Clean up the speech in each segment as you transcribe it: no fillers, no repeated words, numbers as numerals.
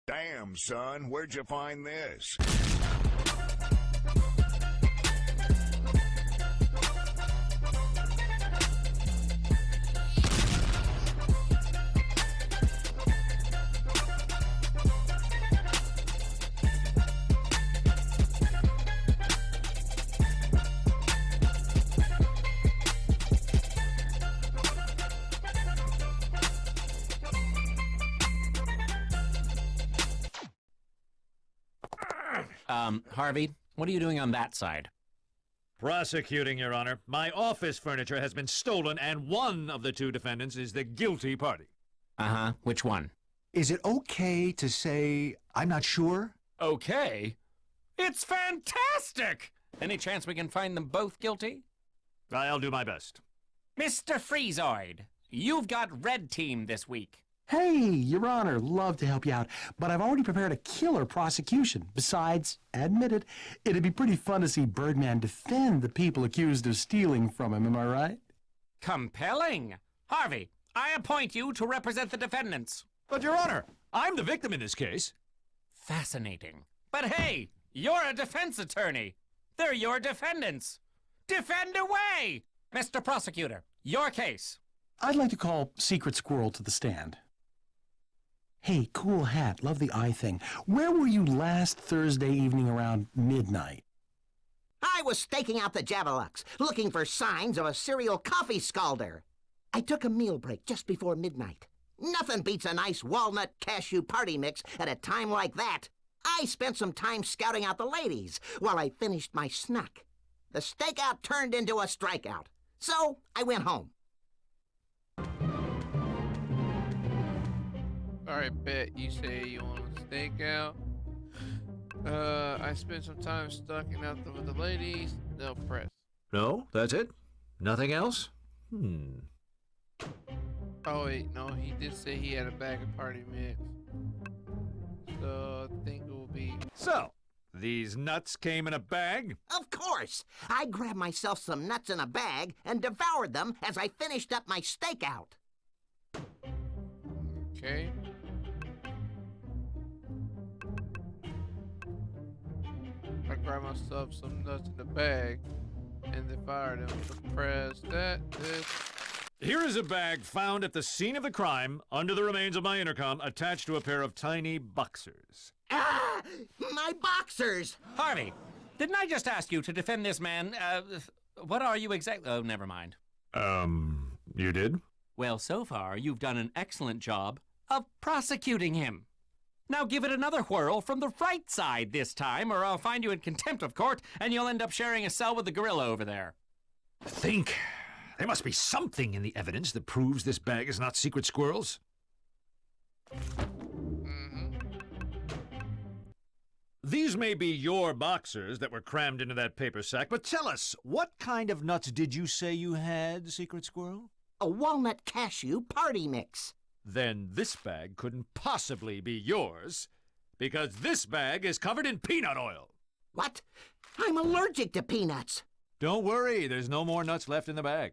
Damn, son, where'd you find this? Harvey, what are you doing on that side? Prosecuting, Your Honor. My office furniture has been stolen, and one of the two defendants is the guilty party. Uh-huh. Which one? Is it okay to say, I'm not sure? Okay. It's fantastic! Any chance we can find them both guilty? I'll do my best. Mr. Freezoid, you've got red team this week. Hey, Your Honor, love to help you out, but I've already prepared a killer prosecution. Besides, admit it, it'd be pretty fun to see Birdman defend the people accused of stealing from him, am I right? Compelling. Harvey, I appoint you to represent the defendants. But, Your Honor, I'm the victim in this case. Fascinating. But hey, you're a defense attorney. They're your defendants. Defend away! Mr. Prosecutor, your case. I'd like to call Secret Squirrel to the stand. Hey, cool hat, love the eye thing. Where were you last Thursday evening around midnight? I was staking out the Javelux, looking for signs of a serial coffee scalder. I took a meal break just before midnight. Nothing beats a nice walnut cashew party mix at a time like that. I spent some time scouting out the ladies while I finished my snack. The stakeout turned into a strikeout, so I went home. Alright, bet you say you want a stakeout. I spent some time stalking out with the ladies. No press. No, that's it? Nothing else? Oh wait, no, he did say he had a bag of party mix. So I think it will be... So, these nuts came in a bag? Of course! I grabbed myself some nuts in a bag and devoured them as I finished up my stakeout. Okay. I grabbed myself some nuts in the bag and devoured them. So press that. Here is a bag found at the scene of the crime under the remains of my intercom attached to a pair of tiny boxers. Ah! My boxers! Harvey, didn't I just ask you to defend this man? What are you exactly? Oh, never mind. You did? Well, so far, you've done an excellent job of prosecuting him. Now give it another whirl from the right side this time, or I'll find you in contempt of court, and you'll end up sharing a cell with the gorilla over there. Think. There must be something in the evidence that proves this bag is not Secret Squirrel's. These may be your boxers that were crammed into that paper sack, but tell us, what kind of nuts did you say you had, Secret Squirrel? A walnut cashew party mix. Then this bag couldn't possibly be yours, because this bag is covered in peanut oil. What? I'm allergic to peanuts. Don't worry, there's no more nuts left in the bag.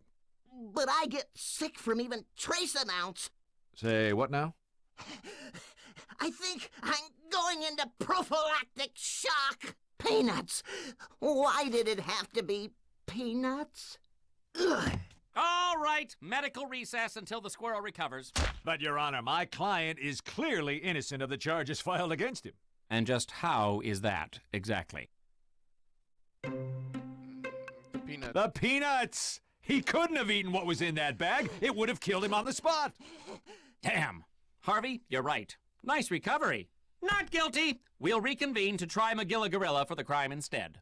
But I get sick from even trace amounts. Say what now? I think I'm going into prophylactic shock. Peanuts. Why did it have to be peanuts? Ugh. All right, medical recess until the squirrel recovers. But, Your Honor, my client is clearly innocent of the charges filed against him. And just how is that, exactly? The peanut. The peanuts! He couldn't have eaten what was in that bag. It would have killed him on the spot. Damn. Harvey, you're right. Nice recovery. Not guilty. We'll reconvene to try McGilla Gorilla for the crime instead.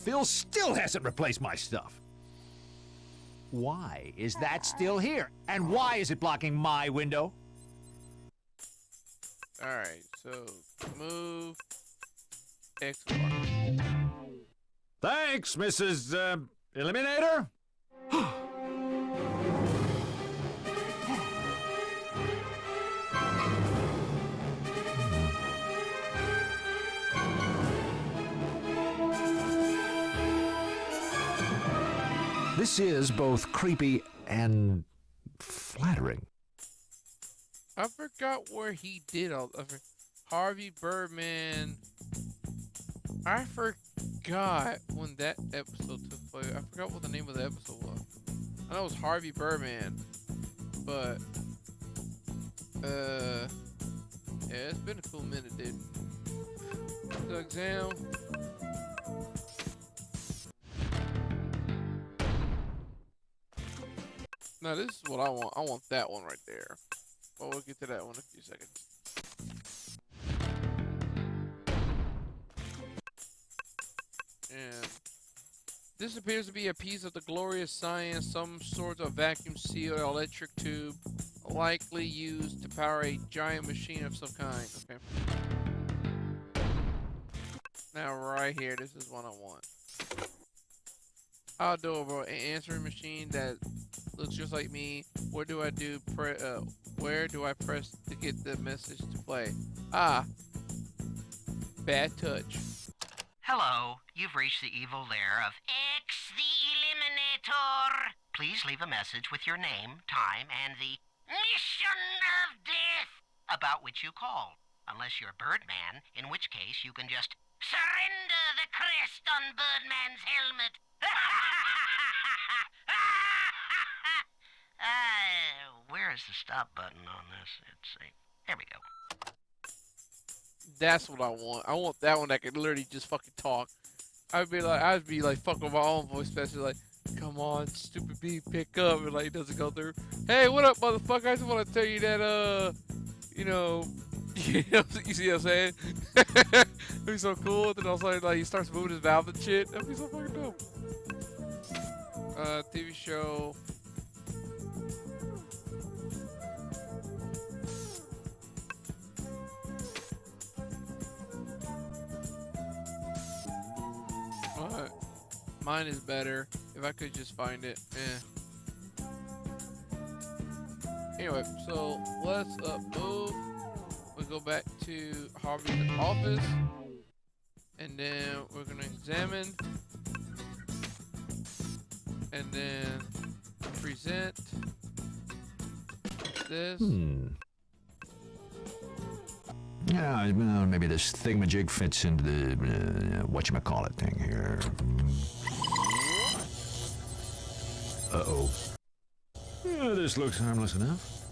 Phil still hasn't replaced my stuff. Why is that still here? And why is it blocking my window? Alright, so move X, Y. Thanks, Mrs. Eliminator. This is both creepy and flattering. I forgot where he did all. Harvey Birdman. I forgot when that episode took place. I forgot what the name of the episode was. I know it was Harvey Birdman, but yeah, it's been a cool minute, dude. The exam. Now this is what I want. I want that one right there. Well, we'll get to that one in a few seconds. And this appears to be a piece of the glorious science, some sort of vacuum sealed electric tube, likely used to power a giant machine of some kind. Okay. Now right here, this is what I want. Outdoor answering machine that looks just like me. Where do I press to get the message to play? Ah, bad touch. Hello, you've reached the evil lair of X the Eliminator. Please leave a message with your name, time, and the mission of death about which you call. Unless you're Birdman, in which case you can just surrender the crest on Birdman's helmet. Where is the stop button on this? There we go. That's what I want. I want that one that can literally just fucking talk. I'd be like fucking with my own voice special, like, come on, stupid B, pick up, and like it doesn't go through. Hey, what up, motherfucker? I just want to tell you that you see what I'm saying? It'd be so cool. Then all of a sudden, like, he starts moving his mouth and shit. That'd be so fucking dope. TV show. Mine is better. If I could just find it. Anyway, so let's move. We go back to Harvey's office. And then we're going to examine. And then present this. Yeah, well, maybe this thingamajig fits into the whatchamacallit thing here. Uh-oh. Yeah, this looks harmless enough.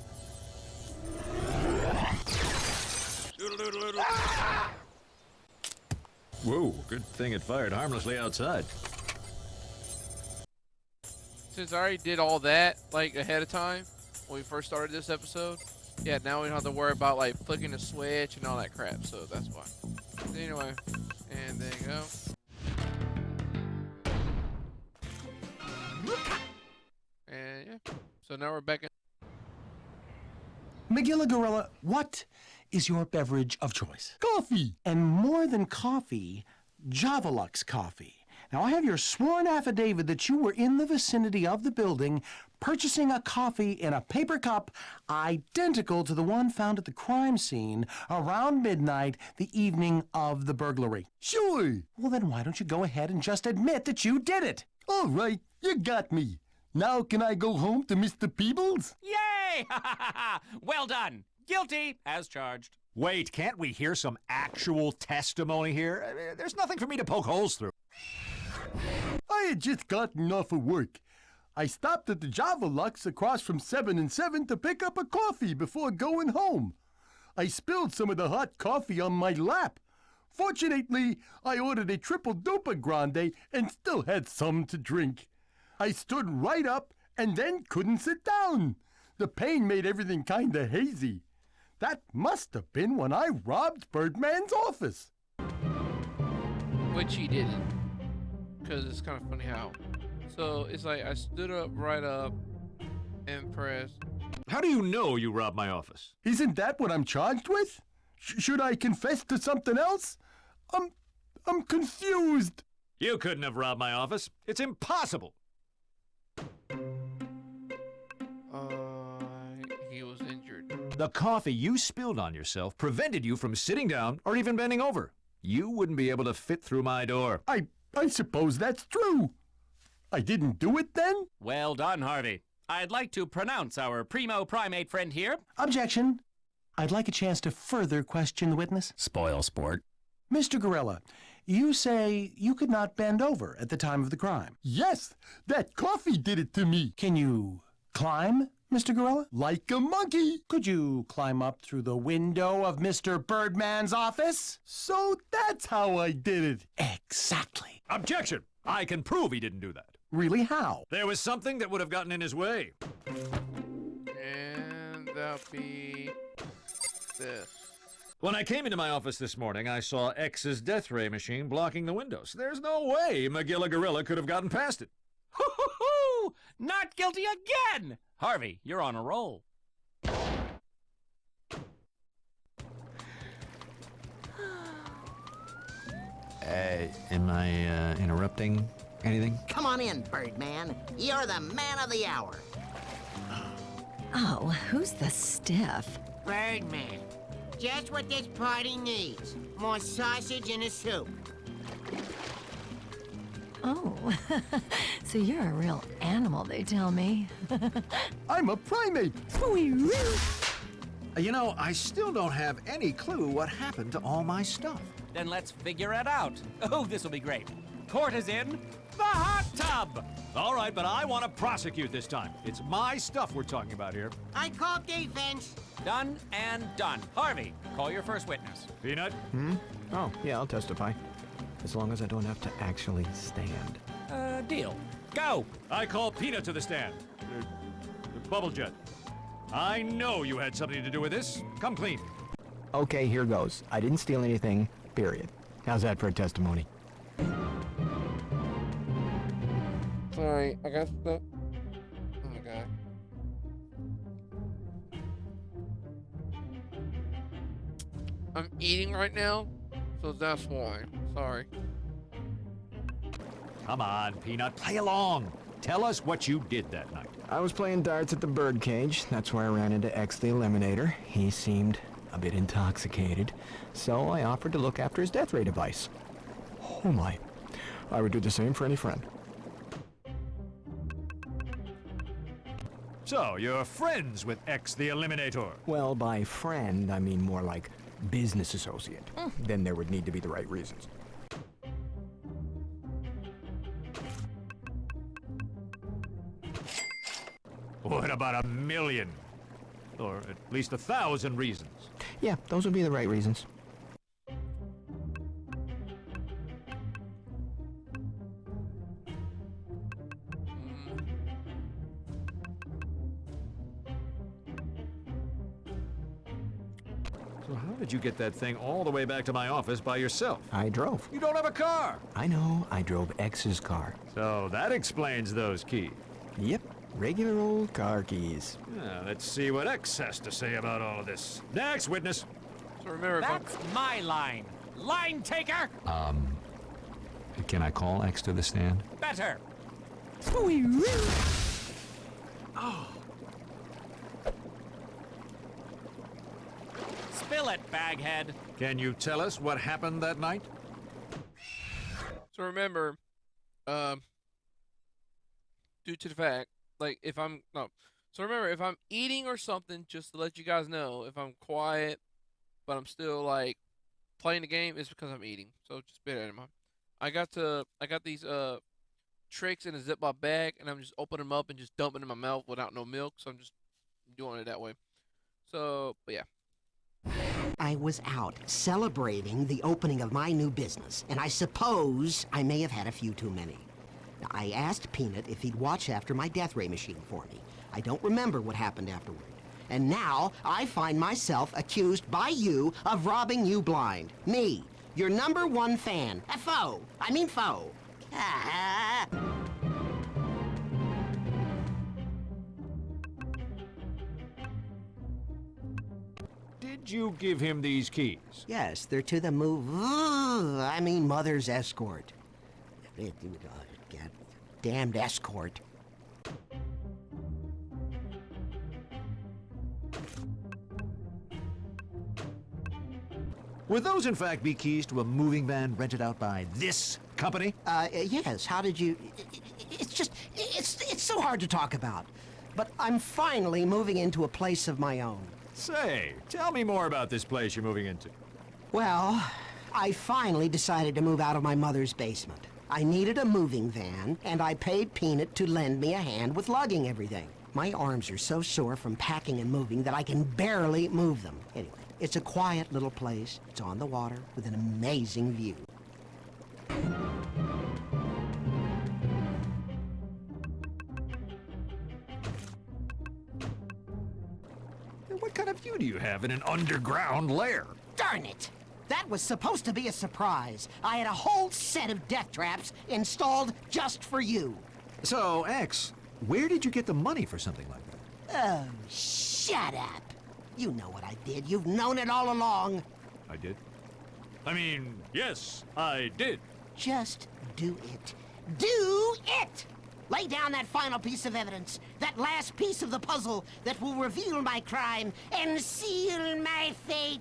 Whoa, good thing it fired harmlessly outside. Since I already did all that, like, ahead of time, when we first started this episode, yeah, now we don't have to worry about, like, flicking the switch and all that crap, so that's why. Anyway, and there you go. And, yeah, so now we're back in. McGilla Gorilla, what is your beverage of choice? Coffee. And more than coffee, Javalux coffee. Now, I have your sworn affidavit that you were in the vicinity of the building purchasing a coffee in a paper cup identical to the one found at the crime scene around midnight the evening of the burglary. Sure. Well, then why don't you go ahead and just admit that you did it? All right, you got me. Now can I go home to Mr. Peebles? Yay! Well done. Guilty as charged. Wait, can't we hear some actual testimony here? I mean, there's nothing for me to poke holes through. I had just gotten off of work. I stopped at the Javalux across from 7 and 7 to pick up a coffee before going home. I spilled some of the hot coffee on my lap. Fortunately, I ordered a triple duper grande and still had some to drink. I stood right up and then couldn't sit down. The pain made everything kinda hazy. That must have been when I robbed Birdman's office. Which he didn't. Because it's kind of funny how. So it's like I stood up, right up, and pressed. How do you know you robbed my office? Isn't that what I'm charged with? Should I confess to something else? I'm confused. You couldn't have robbed my office. It's impossible. He was injured. The coffee you spilled on yourself prevented you from sitting down or even bending over. You wouldn't be able to fit through my door. I suppose that's true. I didn't do it then? Well done, Harvey. I'd like to pronounce our primo primate friend here. Objection. I'd like a chance to further question the witness. Spoil sport. Mr. Gorilla, you say you could not bend over at the time of the crime. Yes, that coffee did it to me. Can you climb, Mr. Gorilla? Like a monkey. Could you climb up through the window of Mr. Birdman's office? So that's how I did it. Exactly. Objection! I can prove he didn't do that. Really, how? There was something that would have gotten in his way. And that'll be this. When I came into my office this morning, I saw X's death ray machine blocking the windows. There's no way Magilla Gorilla could have gotten past it. Hoo-hoo-hoo! Not guilty again! Harvey, you're on a roll. Am I interrupting anything? Come on in, Birdman. You're the man of the hour. Oh, who's the stiff? Birdman. Just what this party needs. More sausage in the soup. Oh, so you're a real animal, they tell me. I'm a primate. You know, I still don't have any clue what happened to all my stuff. Then let's figure it out. Oh, this will be great. Court is in the hot tub. All right, but I want to prosecute this time. It's my stuff we're talking about here. I call defense. Done and done. Harvey, call your first witness. Peanut? Oh, yeah, I'll testify. As long as I don't have to actually stand. Deal. Go. I call Peanut to the stand. Bubble Jet. I know you had something to do with this. Come clean. Okay, here goes. I didn't steal anything, period. How's that for a testimony? Sorry, I got the... Oh my god. I'm eating right now, so that's why. Sorry. Come on, Peanut, play along. Tell us what you did that night. I was playing darts at the birdcage. That's where I ran into X the Eliminator. He seemed a bit intoxicated, so I offered to look after his death ray device. Oh my. I would do the same for any friend. So, you're friends with X the Eliminator? Well, by friend, I mean more like business associate. Then there would need to be the right reasons. What about 1,000,000? Or at least 1,000 reasons? Yeah, those would be the right reasons. So how did you get that thing all the way back to my office by yourself? I drove. You don't have a car! I know, I drove X's car. So that explains those keys. Yep, regular old car keys. Yeah, let's see what X has to say about all of this. Next witness! So remember, if I'm... That's my line. Line taker. Can I call X to the stand? Better. Spill it, baghead. Can you tell us what happened that night? So remember, due to the fact, like, if I'm, no. So remember, if I'm eating or something, just to let you guys know, if I'm quiet, but I'm still, like, playing the game, it's because I'm eating. So just bear that in mind. I got these, tricks in a Ziploc bag, and I'm just opening them up and just dumping in my mouth without no milk, so I'm just doing it that way. So, but yeah. I was out celebrating the opening of my new business, and I suppose I may have had a few too many. Now, I asked Peanut if he'd watch after my death ray machine for me. I don't remember what happened afterward. And now I find myself accused by you of robbing you blind. Me, your #1 fan. A foe. I mean foe. Ah. Did you give him these keys? Yes, they're to the mother's escort. Damned escort. Would those in fact be keys to a moving van rented out by this company? Yes, how did you... It's it's so hard to talk about. But I'm finally moving into a place of my own. Say, tell me more about this place you're moving into. Well, I finally decided to move out of my mother's basement. I needed a moving van, and I paid Peanut to lend me a hand with lugging everything. My arms are so sore from packing and moving that I can barely move them. Anyway, it's a quiet little place. It's on the water with an amazing view. What kind of view do you have in an underground lair? Darn it! That was supposed to be a surprise. I had a whole set of death traps installed just for you. So, X, where did you get the money for something like that? Oh, shut up. You know what I did. You've known it all along. I did? I mean, yes, I did. Just do it. Do it! Lay down that final piece of evidence, that last piece of the puzzle that will reveal my crime and seal my fate.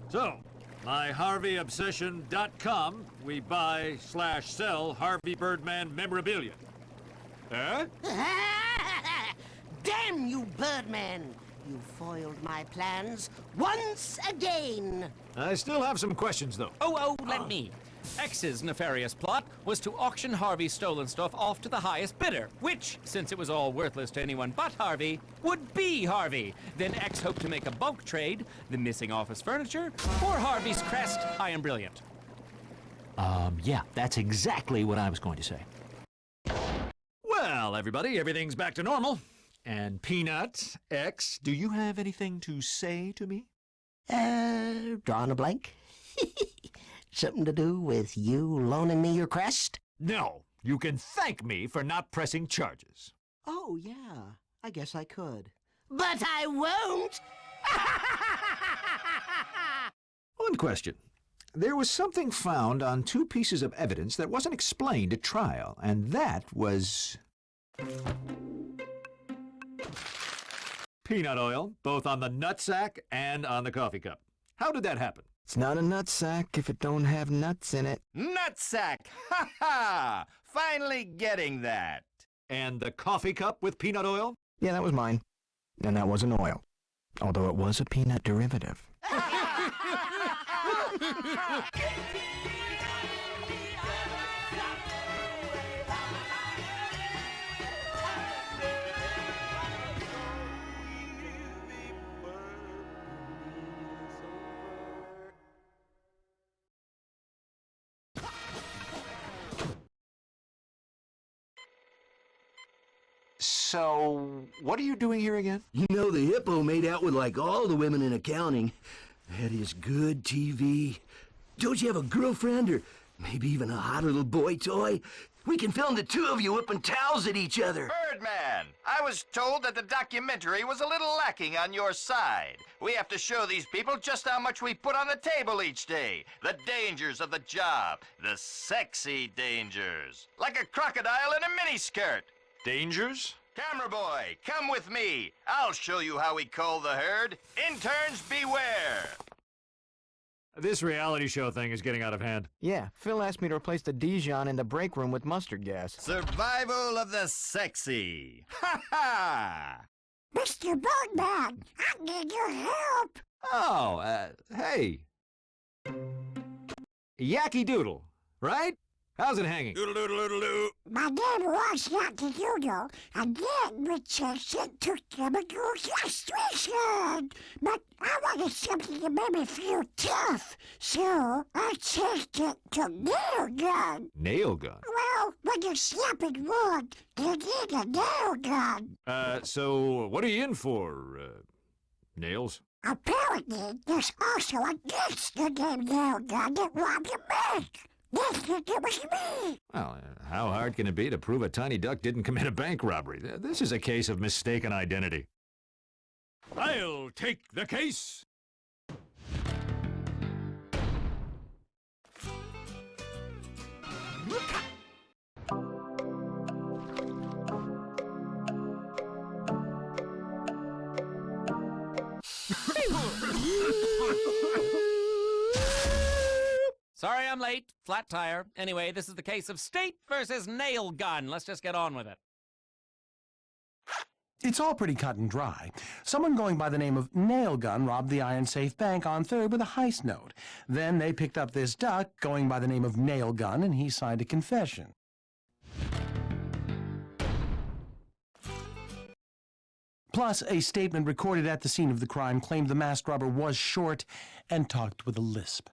So, myharveyobsession.com, we buy/sell Harvey Birdman memorabilia. Huh? Damn you, Birdman! You foiled my plans once again. I still have some questions, though. Let me. X's nefarious plot was to auction Harvey's stolen stuff off to the highest bidder, which, since it was all worthless to anyone but Harvey, would be Harvey. Then X hoped to make a bulk trade, the missing office furniture, or Harvey's crest. I am brilliant. Yeah, that's exactly what I was going to say. Well, everybody, everything's back to normal. And Peanut, X, do you have anything to say to me? Drawing a blank? Something to do with you loaning me your crest? No, you can thank me for not pressing charges. Oh, yeah, I guess I could. But I won't! One question. There was something found on 2 pieces of evidence that wasn't explained at trial, and that was peanut oil, both on the nutsack and on the coffee cup. How did that happen? It's not a nutsack if it don't have nuts in it. Nutsack! Ha ha! Finally getting that. And the coffee cup with peanut oil? Yeah, that was mine. And that wasn't oil. Although it was a peanut derivative. So, what are you doing here again? You know, the hippo made out with like all the women in accounting. That is good TV. Don't you have a girlfriend or maybe even a hot little boy toy? We can film the 2 of you whipping towels at each other. Birdman, I was told that the documentary was a little lacking on your side. We have to show these people just how much we put on the table each day. The dangers of the job. The sexy dangers. Like a crocodile in a miniskirt. Dangers? Camera boy, come with me. I'll show you how we cull the herd. Interns beware. This reality show thing is getting out of hand. Yeah, Phil asked me to replace the Dijon in the break room with mustard gas. Survival of the sexy. Ha ha! Mr. Birdman, I need your help. Oh, hey. Yacky Doodle, right? How's it hanging? Doodle-doodle-doodle-doo. My name was Yankee Doodle, and then rejection took chemical castration. But I wanted something to make me feel tough, so I changed it to nail gun. Nail gun? Well, when you're snapping wood, you need a nail gun. So what are you in for, nails? Apparently, there's also a gangster named Nail Gun that robbed a bank. They think it was me. Well, how hard can it be to prove a tiny duck didn't commit a bank robbery? This is a case of mistaken identity. I'll take the case. Sorry I'm late. Flat tire. Anyway, this is the case of State versus Nail Gun. Let's just get on with it. It's all pretty cut and dry. Someone going by the name of Nail Gun robbed the Iron Safe Bank on 3rd with a heist note. Then they picked up this duck going by the name of Nail Gun, and he signed a confession. Plus, a statement recorded at the scene of the crime claimed the masked robber was short and talked with a lisp.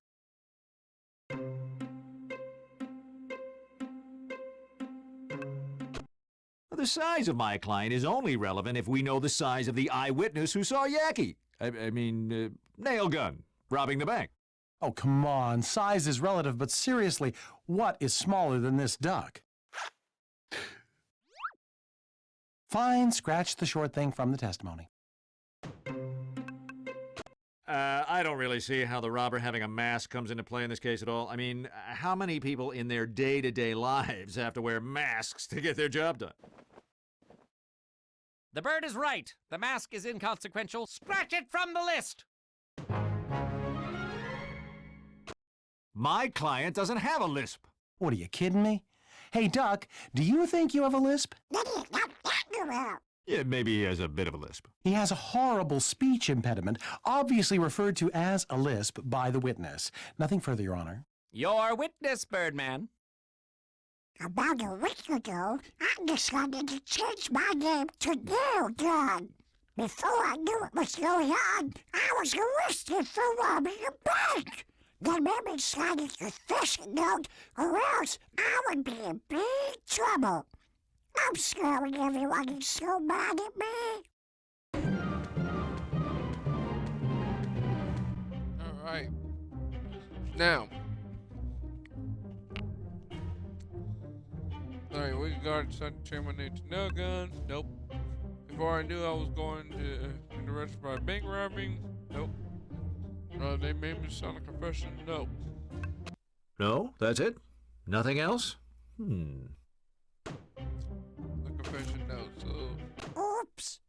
The size of my client is only relevant if we know the size of the eyewitness who saw Yaki. Nail Gun, robbing the bank. Oh, come on. Size is relative, but seriously, what is smaller than this duck? Fine, scratch the short thing from the testimony. I don't really see how the robber having a mask comes into play in this case at all. I mean, how many people in their day-to-day lives have to wear masks to get their job done? The bird is right. The mask is inconsequential. Scratch it from the list. My client doesn't have a lisp. What, are you kidding me? Hey, Duck, do you think you have a lisp? Yeah, maybe he has a bit of a lisp. He has a horrible speech impediment, obviously referred to as a lisp by the witness. Nothing further, Your Honor. Your witness, Birdman. About a week ago, I decided to change my name to Nail Gun. Before I knew what was going on, I was arrested for robbing a bank. They made me sign a confession note, or else I would be in big trouble. I'm sorry everyone is so mad at me. All right. Now. All right, we got to change my name to Nail Gun. Nope. Before I knew I was going to be arrested by bank robbing. Nope. They made me sign a confession. Nope. No, that's it? Nothing else? The confession note, so... Oops.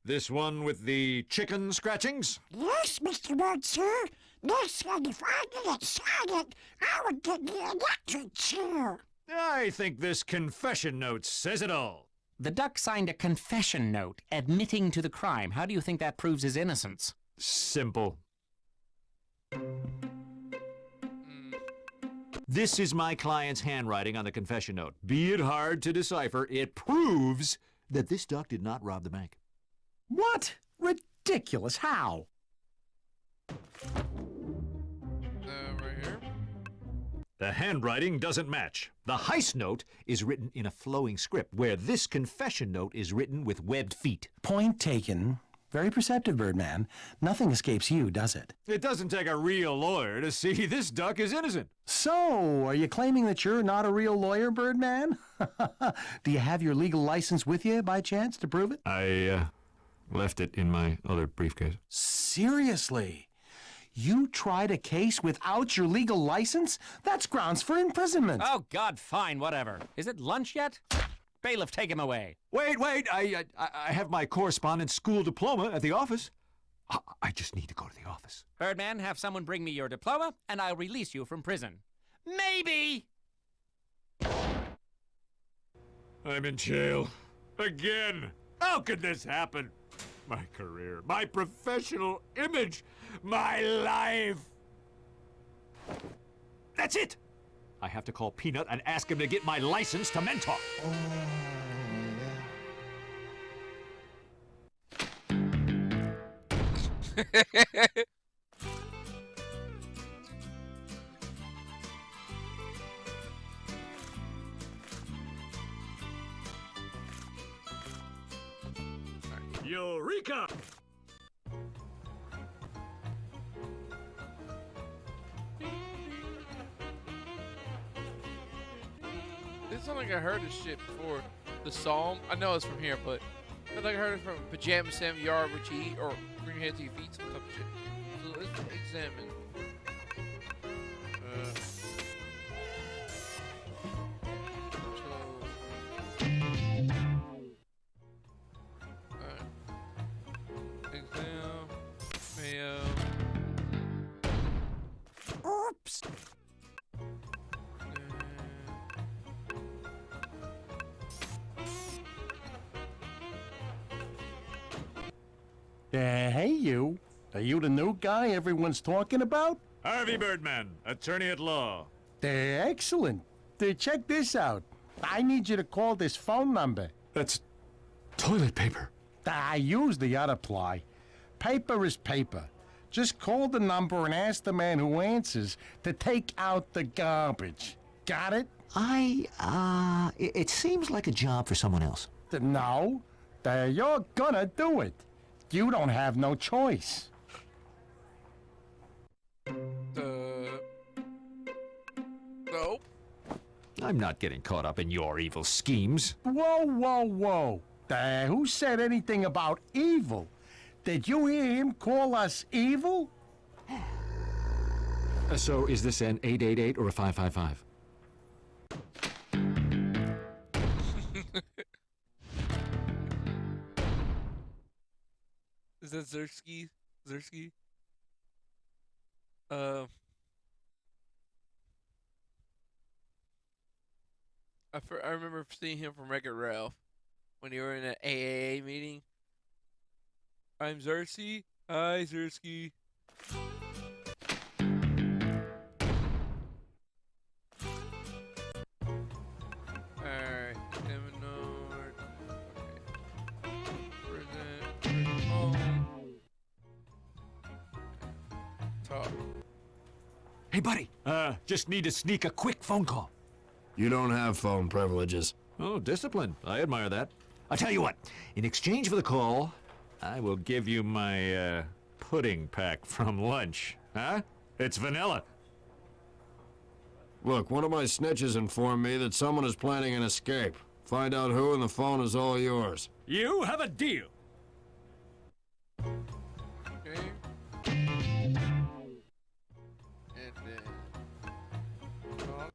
This one with the chicken scratchings? Yes, Mr. Bird, sir. Next time, if I didn't sign it, I would get the electric chair. I think this confession note says it all. The duck signed a confession note admitting to the crime. How do you think that proves his innocence? Simple. This is my client's handwriting on the confession note. Be it hard to decipher, it proves that this duck did not rob the bank. What? Ridiculous. How? Right here. The handwriting doesn't match. The heist note is written in a flowing script, where this confession note is written with webbed feet. Point taken. Very perceptive, Birdman. Nothing escapes you, does it? It doesn't take a real lawyer to see this duck is innocent. So, are you claiming that you're not a real lawyer, Birdman? Do you have your legal license with you, by chance, to prove it? I, left it in my other briefcase. Seriously? You tried a case without your legal license? That's grounds for imprisonment. Oh, God, fine, whatever. Is it lunch yet? Bailiff, take him away. Wait, I have my correspondence school diploma at the office. I just need to go to the office. Birdman, have someone bring me your diploma, and I'll release you from prison. Maybe! I'm in jail. Again. How could this happen? My career, my professional image, my life. That's it. I have to call Peanut and ask him to get my license to mentor. Eureka! It sounds like I heard this shit before. The psalm. I know it's from here, but I feel like I heard it from Pajama Sam Yard, which you eat, or bring your head to your feet, some type of shit. So let's examine. Oops. Hey, you. Are you the new guy everyone's talking about? Harvey Birdman, attorney at law. Excellent. Check this out. I need you to call this phone number. That's toilet paper. I use the other ply. Paper is paper. Just call the number and ask the man who answers to take out the garbage. Got it? It seems like a job for someone else. No. You're gonna do it. You don't have no choice. No. I'm not getting caught up in your evil schemes. Whoa, whoa, whoa. Who said anything about evil? Did you hear him call us evil? So is this an 888 or a 555? Is that Zersky? Zersky? I remember seeing him from Wreck-It Ralph when you were in an AAA meeting. I'm Zersky. Hi, Zersky. Alright, Eminord. Present. Talk. Hey, buddy. Just need to sneak a quick phone call. You don't have phone privileges. Oh, discipline. I admire that. I'll tell you what. In exchange for the call, I will give you my, pudding pack from lunch. Huh? It's vanilla. Look, one of my snitches informed me that someone is planning an escape. Find out who, and the phone is all yours. You have a deal. Okay. And then talk.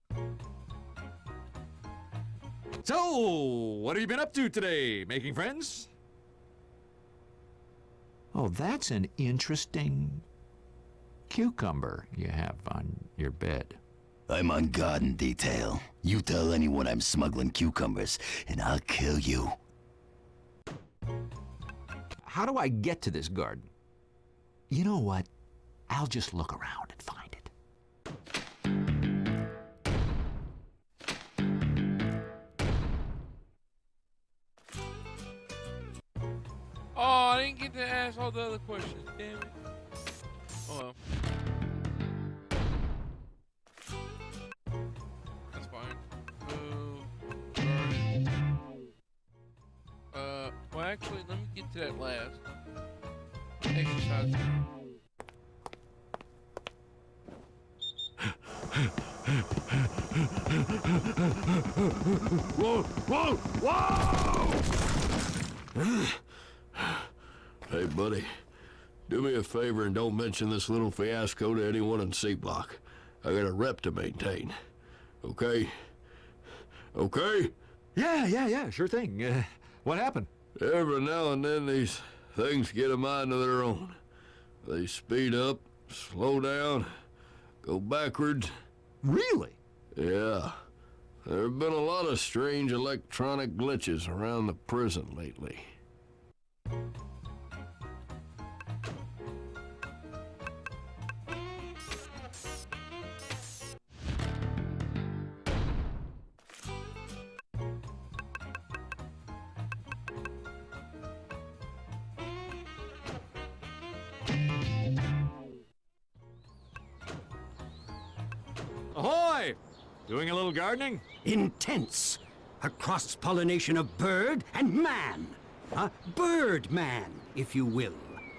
So, what have you been up to today? Making friends? Oh, that's an interesting cucumber you have on your bed. I'm on garden detail. You tell anyone I'm smuggling cucumbers, and I'll kill you. How do I get to this garden? You know what? I'll just look around and find it. Oh, I didn't get to ask all the other questions. Damn it. Oh well. That's fine. Garden. Well, actually, let me get to that last. Exercise room. Whoa! Whoa! Whoa! Hey, buddy. Do me a favor and don't mention this little fiasco to anyone in C-Block. I got a rep to maintain. Okay? Okay? Yeah, sure thing. What happened? Every now and then these things get a mind of their own. They speed up, slow down, go backwards. Really? Yeah. There have been a lot of strange electronic glitches around the prison lately. Ahoy! Doing a little gardening? Intense. A cross-pollination of bird and man. A birdman, if you will.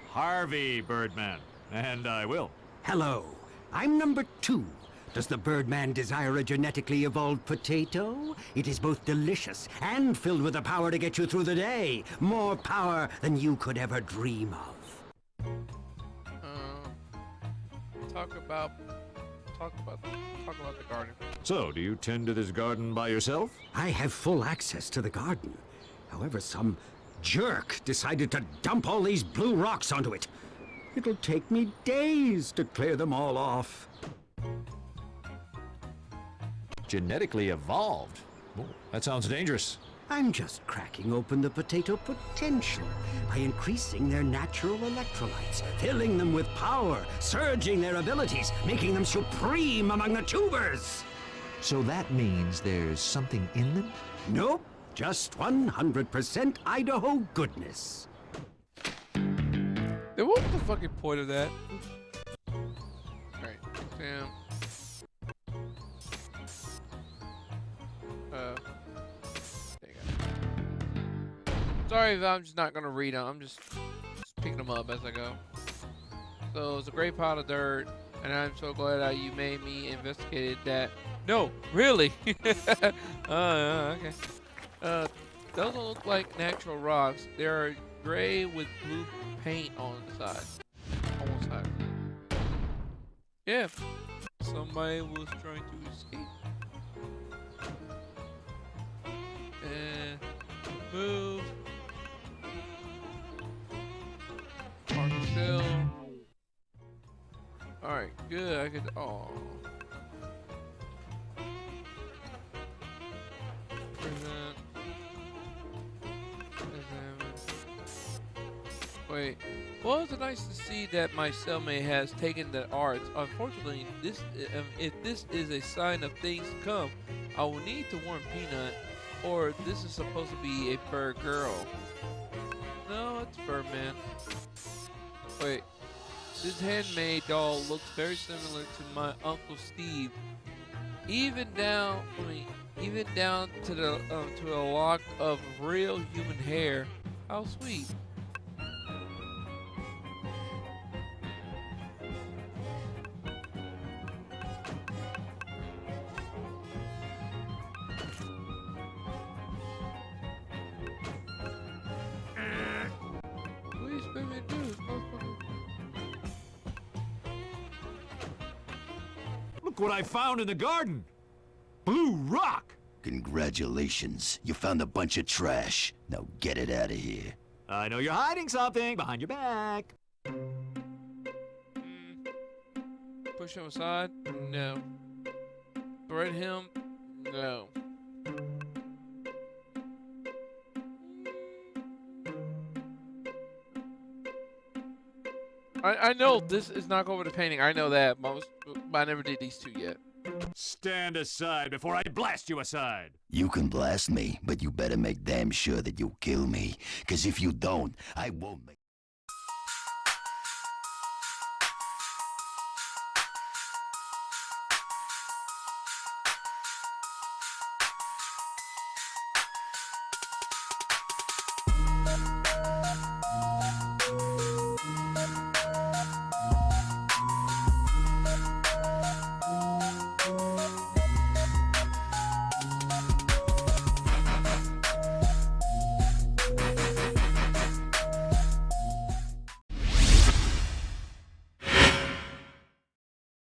Harvey Birdman. And I will. Hello. I'm number 2. Does the birdman desire a genetically evolved potato? It is both delicious and filled with the power to get you through the day. More power than you could ever dream of. Talk about the garden. So, do you tend to this garden by yourself? I have full access to the garden. However, some jerk decided to dump all these blue rocks onto it. It'll take me days to clear them all off. Genetically evolved? Oh, that sounds dangerous. I'm just cracking open the potato potential by increasing their natural electrolytes, filling them with power, surging their abilities, making them supreme among the tubers. So that means there's something in them? Nope, just 100% Idaho goodness. Then what was the fucking point of that? Alright, damn. There you go. Sorry if I'm just not gonna read them. I'm just picking them up as I go. So it's a great pile of dirt, and I'm so glad that you made me investigated that. No, really? Okay. Those don't look like natural rocks. They're gray with blue paint on the side. On one side. Yeah. Somebody was trying to escape. And move. Park still. Alright, good. I could. Oh. Present. Wait. Well, it's nice to see that my cellmate has taken the arts. Unfortunately, if this is a sign of things to come, I will need to warn Peanut, or this is supposed to be a bird girl. No, it's Birdman. Wait. This handmade doll looks very similar to my Uncle Steve. Even down to the to a lock of real human hair. How sweet. What do you expect me to do? This motherfucker. Look what I found in the garden! Blue rock! Congratulations. You found a bunch of trash. Now get it out of here. I know you're hiding something behind your back. Push him aside? No. Threat him? No. I know this is not over the painting. I know that, but I never did these two yet. Stand aside before I blast you aside. You can blast me, but you better make damn sure that you kill me. 'Cause if you don't, I won't make...